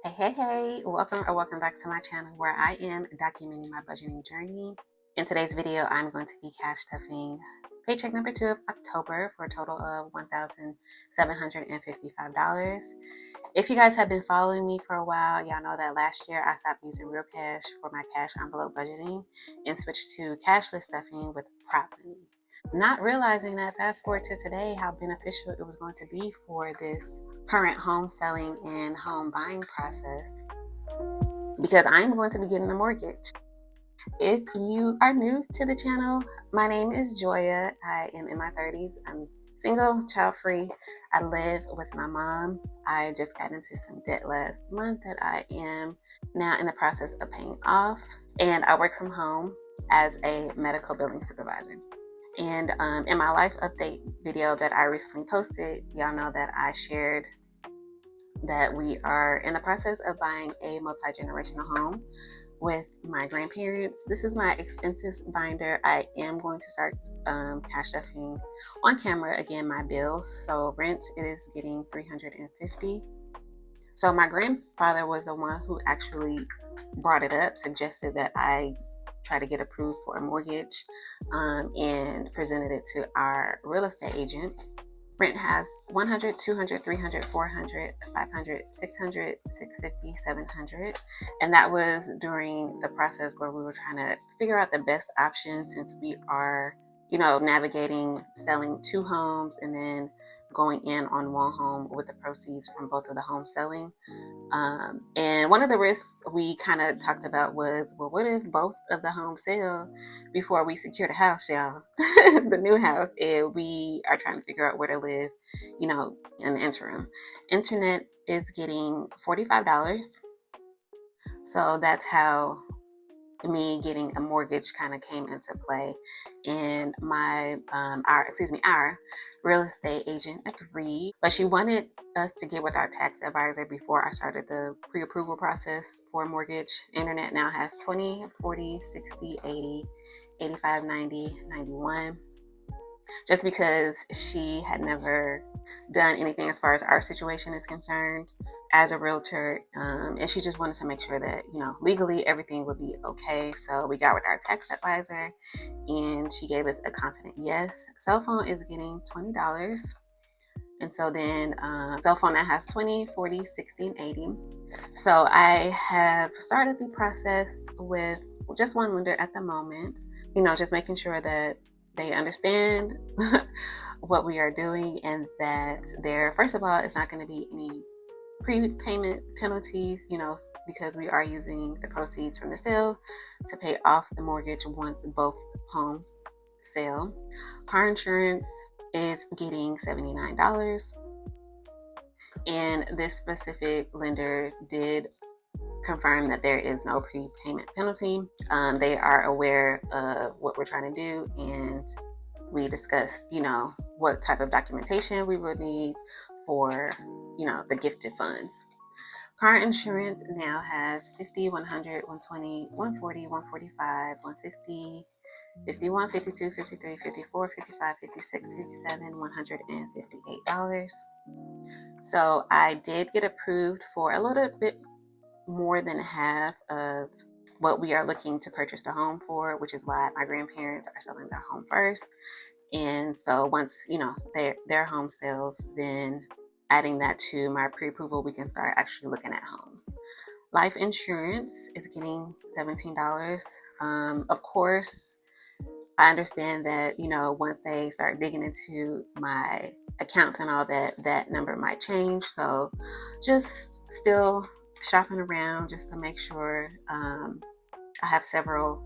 Hey, welcome back to my channel where I am documenting my budgeting journey. In today's video, I'm going to be cash stuffing paycheck number 2 of October for a total of $1,755. If you guys have been following me for a while, y'all know that last year I stopped using real cash for my cash envelope budgeting and switched to cashless stuffing with prop money. Not realizing that fast forward to today, how beneficial it was going to be for this current home selling and home buying process, because I'm going to be getting a mortgage. If you are new to the channel, my name is Joya. I am in my 30s. I'm single, child free. I live with my mom. I just got into some debt last month that I am now in the process of paying off. And I work from home as a medical billing supervisor. And in my life update video that I recently posted, y'all know that I shared that we are in the process of buying a multi-generational home with my grandparents. This is my expenses binder. I am going to start cash stuffing on camera again my bills. So rent, it is getting $350. So my grandfather was the one who actually brought it up, suggested that I try to get approved for a mortgage, and presented it to our real estate agent. Rent has 100, 200, 300, 400, 500, 600, 650, 700. And that was during the process where we were trying to figure out the best option, since we are, navigating selling 2 homes and then going in on 1 home with the proceeds from both of the homes selling. And one of the risks we kind of talked about was, well, what if both of the homes sell before we secure the house, y'all? The new house, and we are trying to figure out where to live, in the interim. Internet is getting $45. So that's how me getting a mortgage kind of came into play. And our real estate agent agreed, but she wanted us to get with our tax advisor before I started the pre-approval process for a mortgage. Internet now has 20, 40, 60, 80, 85, 90, 91. Just because she had never done anything as far as our situation is concerned as a realtor, and she just wanted to make sure that legally everything would be okay. So we got with our tax advisor and she gave us a confident yes. Cell phone is getting $20, and so then cell phone that has 20, 40, 60, and 80. So I have started the process with just one lender at the moment, just making sure that they understand what we are doing, and that there, first of all, it's not going to be any prepayment penalties, because we are using the proceeds from the sale to pay off the mortgage once both homes sell. Car insurance is getting $79, and this specific lender did confirm that there is no prepayment penalty. They are aware of what we're trying to do, and we discussed, what type of documentation we would need for, the gifted funds. Car insurance now has 50, 100, 120, 140, 145, 150, 51, 52, 53, 54, 55, 56, 57, $158. So I did get approved for a little bit more than half of what we are looking to purchase the home for, which is why my grandparents are selling their home first. And so once their home sells, then adding that to my pre-approval, we can start actually looking at homes. Life insurance is getting $17. Of course, I understand that once they start digging into my accounts and all that, that number might change. So just still shopping around just to make sure I have several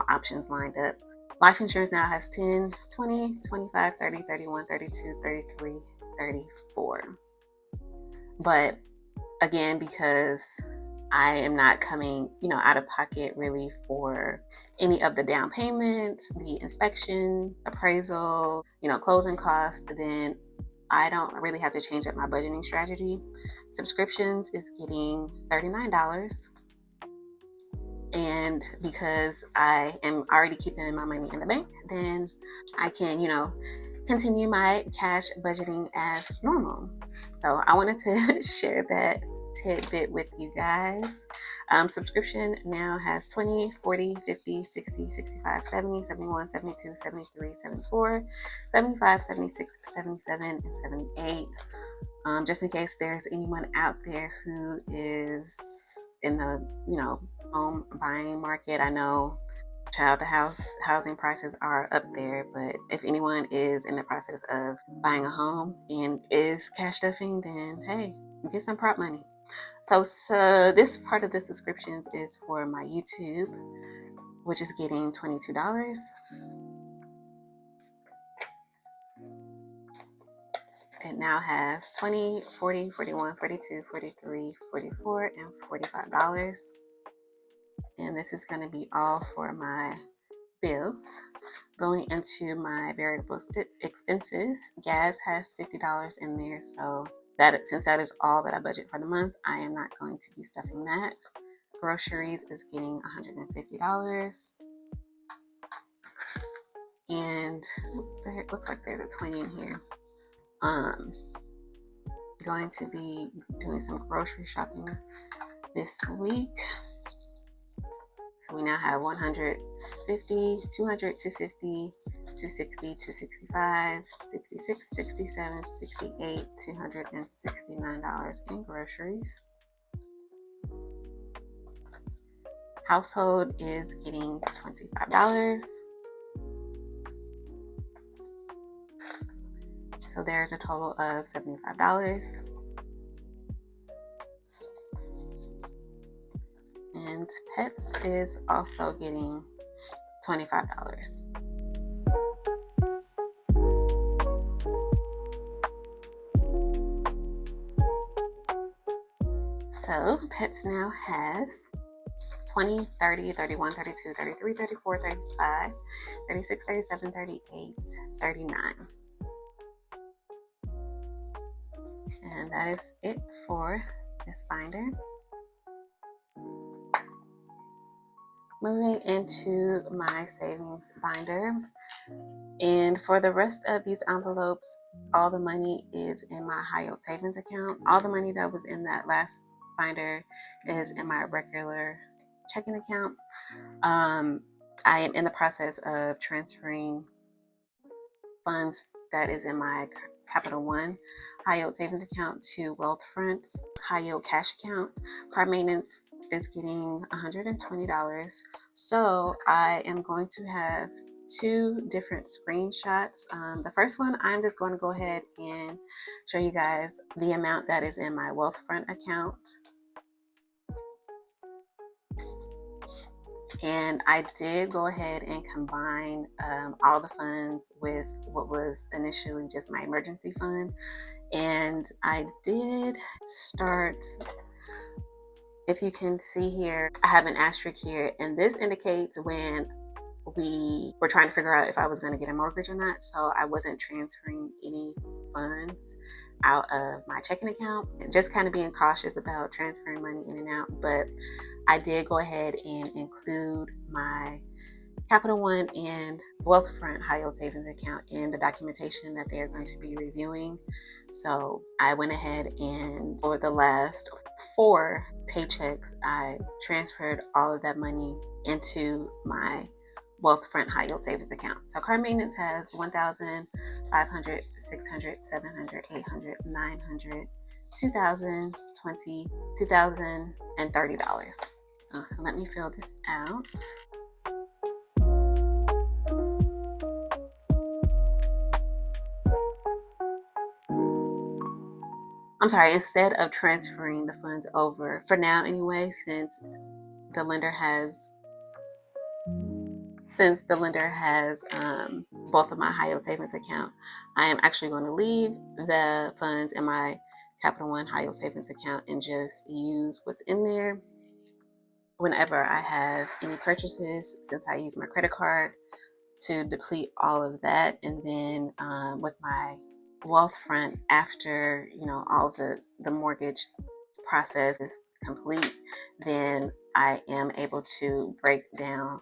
options lined up. Life insurance now has 10, 20, 25, 30, 31, 32, 33, 34. But again, because I am not coming out of pocket really for any of the down payments, the inspection, appraisal, closing costs, then I don't really have to change up my budgeting strategy. Subscriptions is getting $39. And because I am already keeping my money in the bank, then I can, continue my cash budgeting as normal. So I wanted to share that tidbit with you guys. Subscription now has 20, 40, 50, 60, 65, 70, 71, 72, 73, 74, 75, 76, 77, and 78. Just in case there's anyone out there who is in the, home buying market. I know the housing prices are up there, but if anyone is in the process of buying a home and is cash stuffing, then hey, get some prop money. So this part of the subscriptions is for my YouTube, which is getting $22. It now has 20, 40, 41, 42, 43, 44, and $45. And this is going to be all for my bills. Going into my variable expenses, gas has $50 in there, so since that is all that I budget for the month, I am not going to be stuffing that. Groceries is getting $150, and it looks like there's a 20 in here. Going to be doing some grocery shopping this week. So we now have 150, 200, 250, 260, 265, 66, 67, 68, $269 in groceries. Household is getting $25. So there's a total of $75. And pets is also getting $25. So pets now has 20, 30, 31, 32, 33, 34, 35, 36, 37, 38, 39. And that is it for this binder. Moving into my savings binder. And for the rest of these envelopes, all the money is in my high yield savings account. All the money that was in that last binder is in my regular checking account. I am in the process of transferring funds that is in my Capital One high yield savings account to Wealthfront high yield cash account. Car maintenance is getting $120. So I am going to have two different screenshots. The first one, I'm just going to go ahead and show you guys the amount that is in my Wealthfront account. And I did go ahead and combine all the funds with what was initially just my emergency fund. And I did start, if you can see here, I have an asterisk here, and this indicates when we were trying to figure out if I was going to get a mortgage or not. So I wasn't transferring any funds out of my checking account, just kind of being cautious about transferring money in and out. But I did go ahead and include my Capital One and Wealthfront high yield savings account in the documentation that they're going to be reviewing. So I went ahead and for the last 4 paychecks, I transferred all of that money into my Wealthfront high yield savings account. So car maintenance has $1,500, $600, $700, $800, $900, $2,000, $20, $2,000, and $30. Let me fill this out. I'm sorry, instead of transferring the funds over, for now anyway, since the lender has both of my high yield savings account, I am actually going to leave the funds in my Capital One high yield savings account and just use what's in there whenever I have any purchases, since I use my credit card to deplete all of that. And then with my Wealthfront, after all the mortgage process is complete, then I am able to break down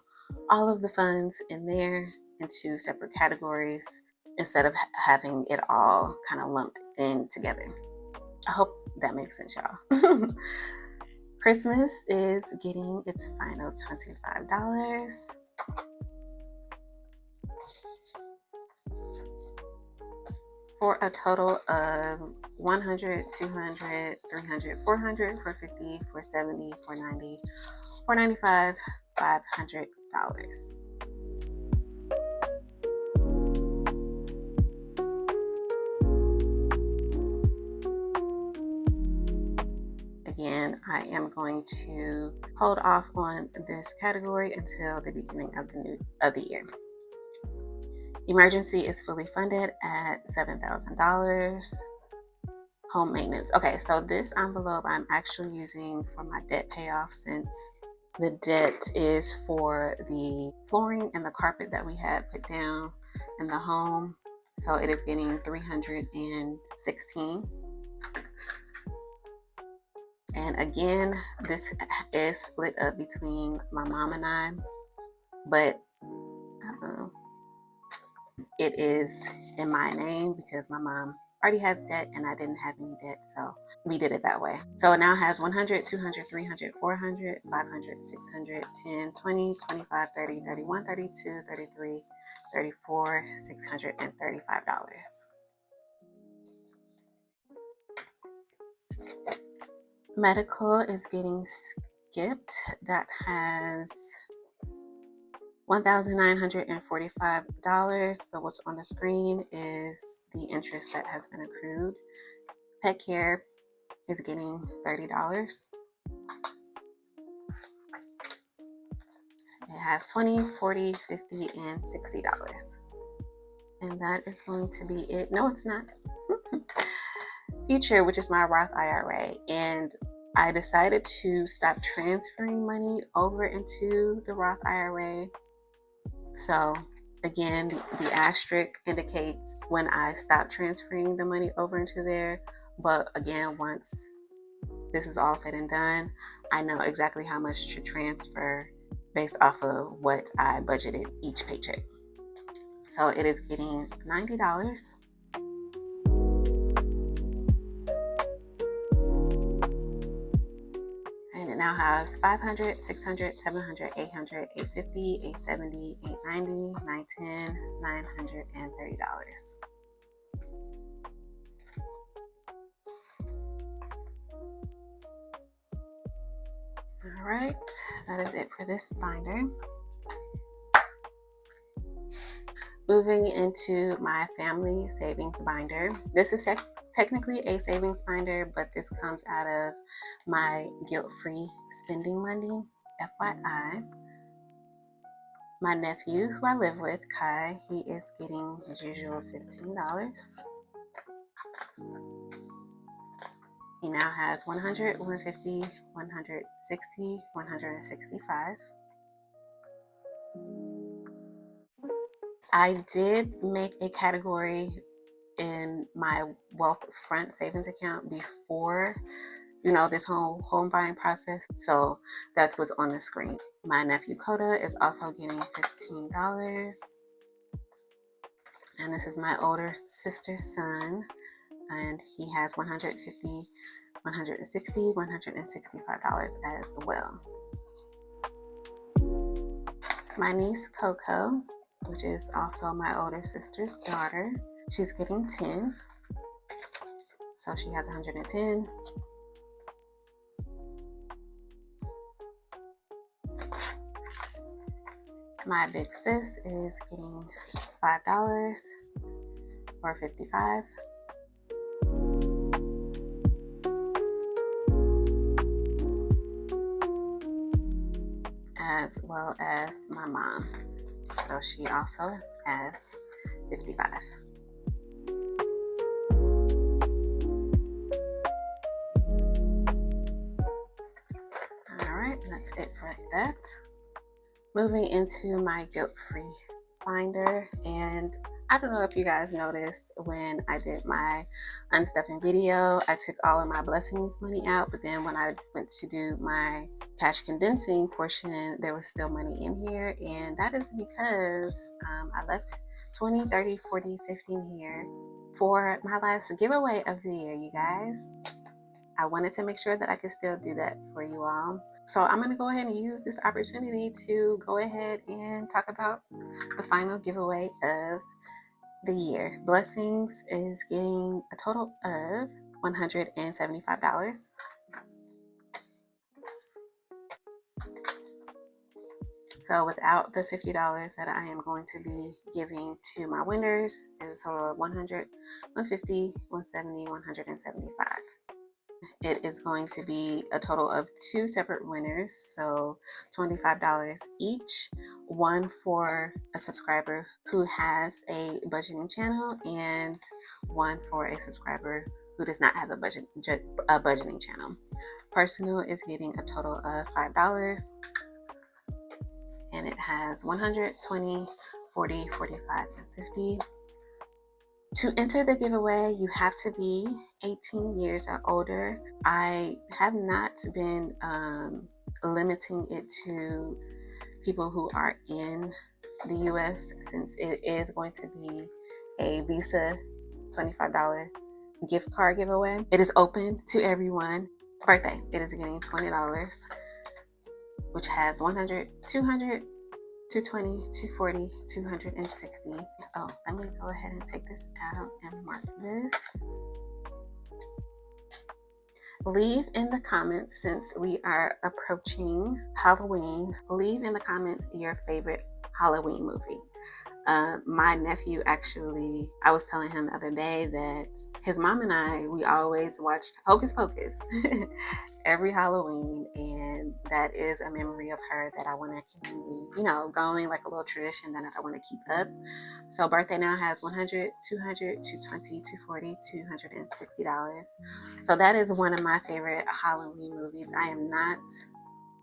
all of the funds in there into separate categories instead of having it all kind of lumped in together. I hope that makes sense, y'all. Christmas is getting its final $25 for a total of 100, 200, 300, 400, 450, 470, 490, 495, $500. Again, I am going to hold off on this category until the beginning of the year. Emergency is fully funded at $7,000. Home maintenance. Okay, so this envelope I'm actually using for my debt payoff, since the debt is for the flooring and the carpet that we had put down in the home. So it is getting $316. And again, this is split up between my mom and I, but it is in my name because my mom already has debt and I didn't have any debt, so we did it that way. So it now has 100, 200, 300, 400, 500, 600, 10, 20, 25, 30, 31, 32, 33, 34, $635. Medical is getting skipped. That has $1,945, but what's on the screen is the interest that has been accrued. Pet care is getting $30. It has $20, $40, $50, and $60. And that is going to be it. No, it's not. Future, which is my Roth IRA. And I decided to stop transferring money over into the Roth IRA. So again, the asterisk indicates when I stop transferring the money over into there. But again, once this is all said and done, I know exactly how much to transfer based off of what I budgeted each paycheck. So it is getting $90. And it now has 500, 600, 700, 800, 850, 870, 890, 910, $930. All right, that is it for this binder. Moving into my family savings binder. This is technically a savings binder, but this comes out of my guilt-free spending money, FYI. My nephew, who I live with, Kai, he is getting his usual $15. He now has 100, 150, 160, 165. I did make a category in my Wealthfront savings account before, this whole home buying process. So that's what's on the screen. My nephew Coda is also getting $15. And this is my older sister's son. And he has 150, 160, $165 as well. My niece Coco, which is also my older sister's daughter, she's getting 10. So she has 110. My big sis is getting $5 or 55. As well as my mom. So she also has 55. All right, that's it for that. Moving into my guilt-free binder, and I don't know if you guys noticed when I did my unstuffing video, I took all of my blessings money out, but then when I went to do my cash condensing portion, there was still money in here, and that is because I left 20, 30, 40, 15 here for my last giveaway of the year, you guys. I wanted to make sure that I could still do that for you all. So I'm going to go ahead and use this opportunity to go ahead and talk about the final giveaway of the year. Blessings is getting a total of $175. So without the $50 that I am going to be giving to my winners, is a total of 100, 150, 170, 175. It is going to be a total of 2 separate winners, so $25 each, one for a subscriber who has a budgeting channel and one for a subscriber who does not have a budgeting channel. Personal is getting a total of $5, and it has 100, 20, 40, 45, and 50. To enter the giveaway, you have to be 18 years or older. I have not been limiting it to people who are in the US, since it is going to be a Visa $25 gift card giveaway. It is open to everyone. Birthday, it is getting $20, which has 100, 200, 220, 240, 260. Oh, let me go ahead and take this out and mark this. Leave in the comments, since we are approaching Halloween, leave in the comments your favorite Halloween movie. My nephew, actually, I was telling him the other day that his mom and I, we always watched Hocus Pocus every Halloween, and that is a memory of her that I want to continue, going, like a little tradition that I want to keep up. So birthday now has 100, 200, 220, 240, $260. So that is one of my favorite Halloween movies. I am not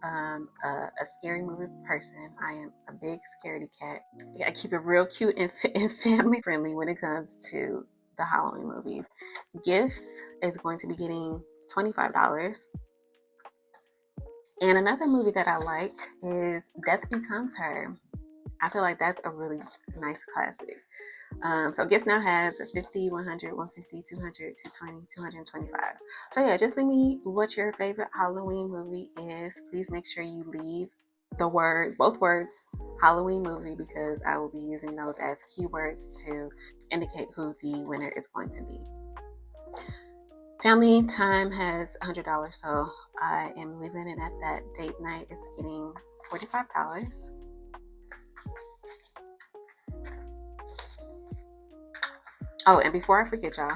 a scary movie person. I am a big scaredy cat. I keep it real cute and family friendly when it comes to the Halloween movies. Gifts is going to be getting $25. And another movie that I like is Death Becomes Her. I feel like that's a really nice classic. So Gifts now has 50, 100, 150, 200, 220, 225. So yeah, just leave me what your favorite Halloween movie is. Please make sure you leave both words, Halloween movie, because I will be using those as keywords to indicate who the winner is going to be. Family time has $100, so I am leaving it at that. Date night is getting $45. Oh, and before I forget, y'all,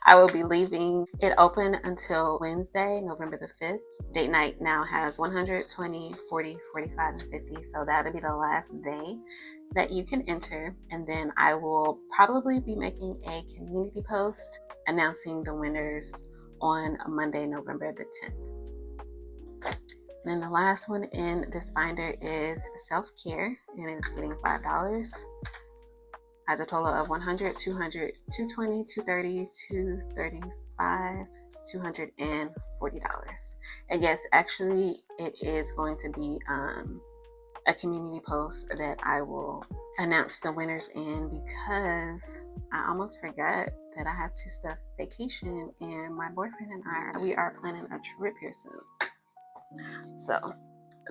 I will be leaving it open until Wednesday, November the 5th. Date night now has 100, 20, 40, 45, and 50. So that'll be the last day that you can enter. And then I will probably be making a community post announcing the winners on Monday, November the 10th. And then the last one in this binder is self-care, and it's getting $5. Has a total of 100, 200, 220, 230, 235, $240. And yes, actually, it is going to be a community post that I will announce the winners in, because I almost forgot that I have to stuff vacation, and my boyfriend and we are planning a trip here soon. So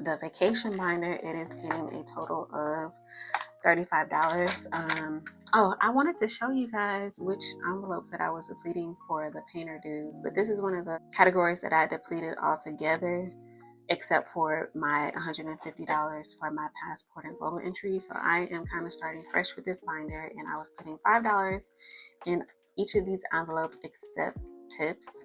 the vacation binder, it is getting a total of $35. I wanted to show you guys which envelopes that I was depleting for the painter dues, but this is one of the categories that I depleted altogether, except for my $150 for my passport and global entry. So I am kind of starting fresh with this binder, and I was putting $5 in each of these envelopes except tips.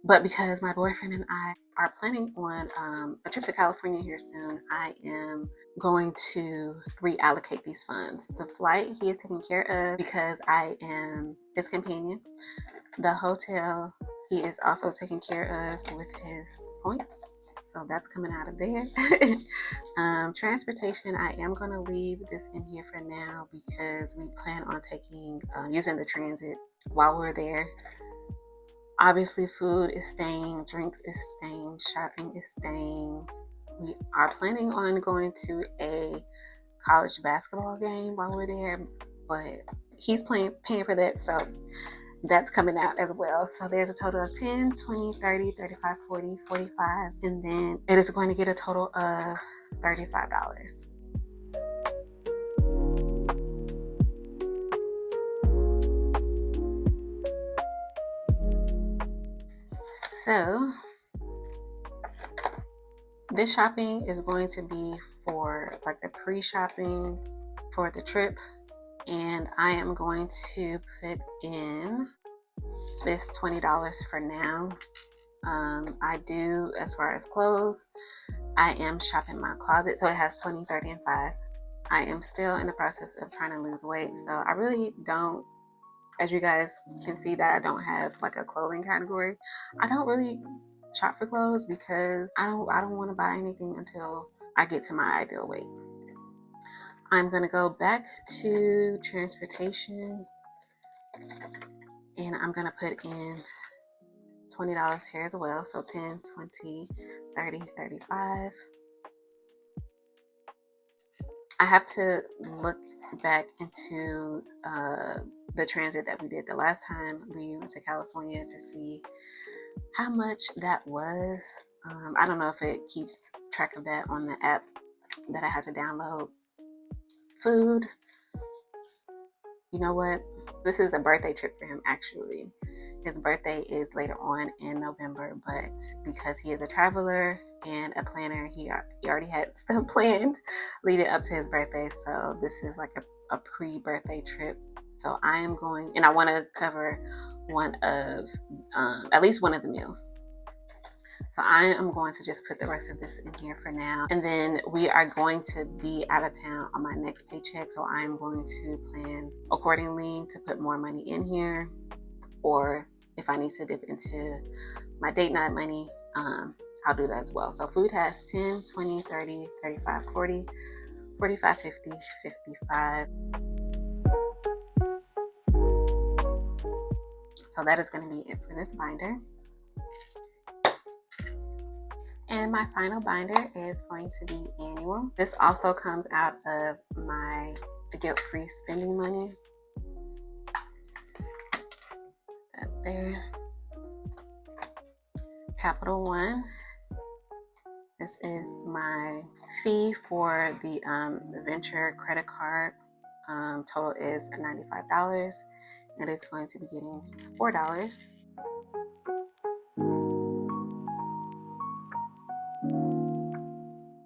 But because my boyfriend and I are planning on a trip to California here soon, I am going to reallocate these funds. The flight he is taking care of because I am his companion. The hotel he is also taking care of with his points, so that's coming out of there. Transportation, I am going to leave this in here for now because we plan on using the transit while we're there. Obviously, food is staying, drinks is staying, shopping is staying. We are planning on going to a college basketball game while we're there, but he's paying for that, so that's coming out as well. So there's a total of 10, 20, 30, 35, 40, 45, and then it is going to get a total of $35. So this shopping is going to be for like the pre-shopping for the trip, and I am going to put in this $20 for now. I do, as far as clothes, I am shopping my closet, so it has 20, 30, and 5. I am still in the process of trying to lose weight, so I really don't, as you guys can see, that I don't have like a clothing category. I don't really shop for clothes because I don't want to buy anything until I get to my ideal weight. I'm gonna go back to transportation, and I'm gonna put in $20 here as well. So 10, 20, 30, 35. I have to look back into the transit that we did the last time we went to California to see how much that was. I don't know if it keeps track of that on the app that I had to download. Food. You know what? This is a birthday trip for him, actually. His birthday is later on in November, but because he is a traveler and a planner, he already had stuff planned leading up to his birthday. So this is like a pre-birthday trip. So I am going, and I want to cover one of, at least one of the meals. So I am going to just put the rest of this in here for now. And then we are going to be out of town on my next paycheck. So I am going to plan accordingly to put more money in here. Or if I need to dip into my date night money, I'll do that as well. So food has 10, 20, 30, 35, 40, 45, 50, 55. So that is going to be it for this binder. And my final binder is going to be annual. This also comes out of my guilt-free spending money. Up there. Capital One. This is my fee for the venture credit card. Total is $95. It is going to be getting $4.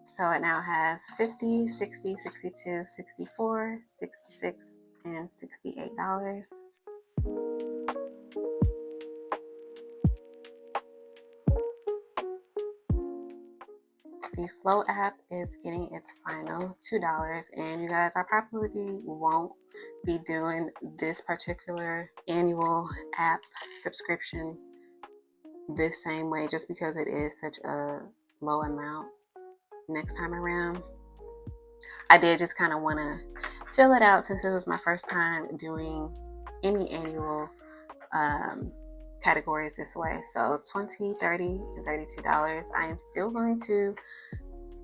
So it now has 50, 60, 62, 64, 66, and $68. The Flow app is getting its final $2. And you guys, I probably won't be doing this particular annual app subscription this same way, just because it is such a low amount next time around. I did just kind of want to fill it out since it was my first time doing any annual categories this way. So $20, $30, and $32. I am still going to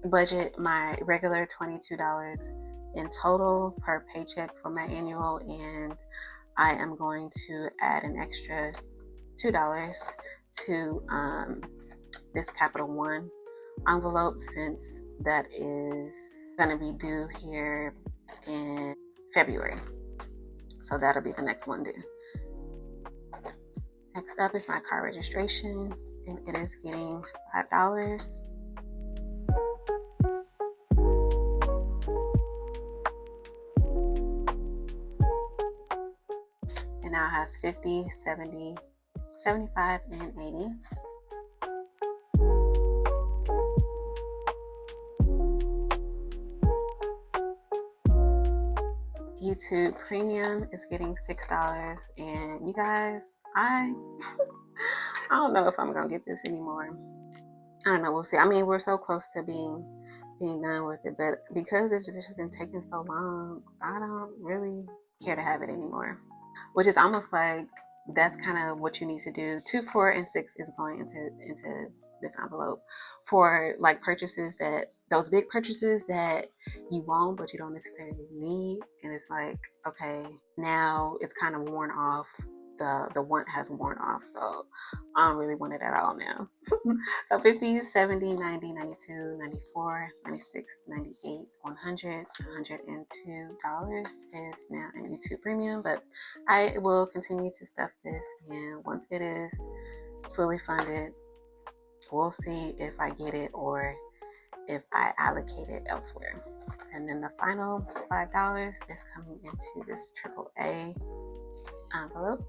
budget my regular $22 in total per paycheck for my annual, and I am going to add an extra $2 to this Capital One envelope, since that is going to be due here in February. So that'll be the next one due. Next up is my car registration, and it is getting $5. It now has 50, 70, 75, and 80. YouTube Premium is getting $6, and you guys, I don't know if I'm gonna get this anymore. I don't know, we'll see. I mean, we're so close to being done with it, but because it's just been taking so long, I don't really care to have it anymore. Which is almost like that's kind of what you need to do. 2, 4, and 6 is going into this envelope for like purchases, that those big purchases that you want but you don't necessarily need, and it's like, okay, now it's kind of worn off the want has worn off, so I don't really want it at all now. So 50, 70, 90, 92, 94, 96, 98, 100, $102 is now in YouTube Premium, but I will continue to stuff this, and once it is fully funded, we'll see if I get it or if I allocate it elsewhere. And then the final $5 is coming into this AAA envelope.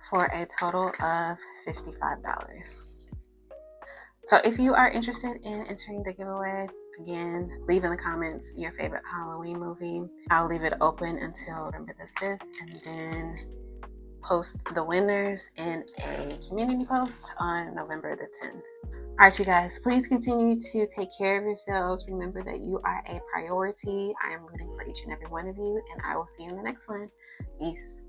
For a total of $55. So if you are interested in entering the giveaway, again, leave in the comments your favorite Halloween movie. I'll leave it open until November the 5th, and then post the winners in a community post on November the 10th. All right, you guys, please continue to take care of yourselves. Remember that you are a priority. I am rooting for each and every one of you, and I will see you in the next one. Peace.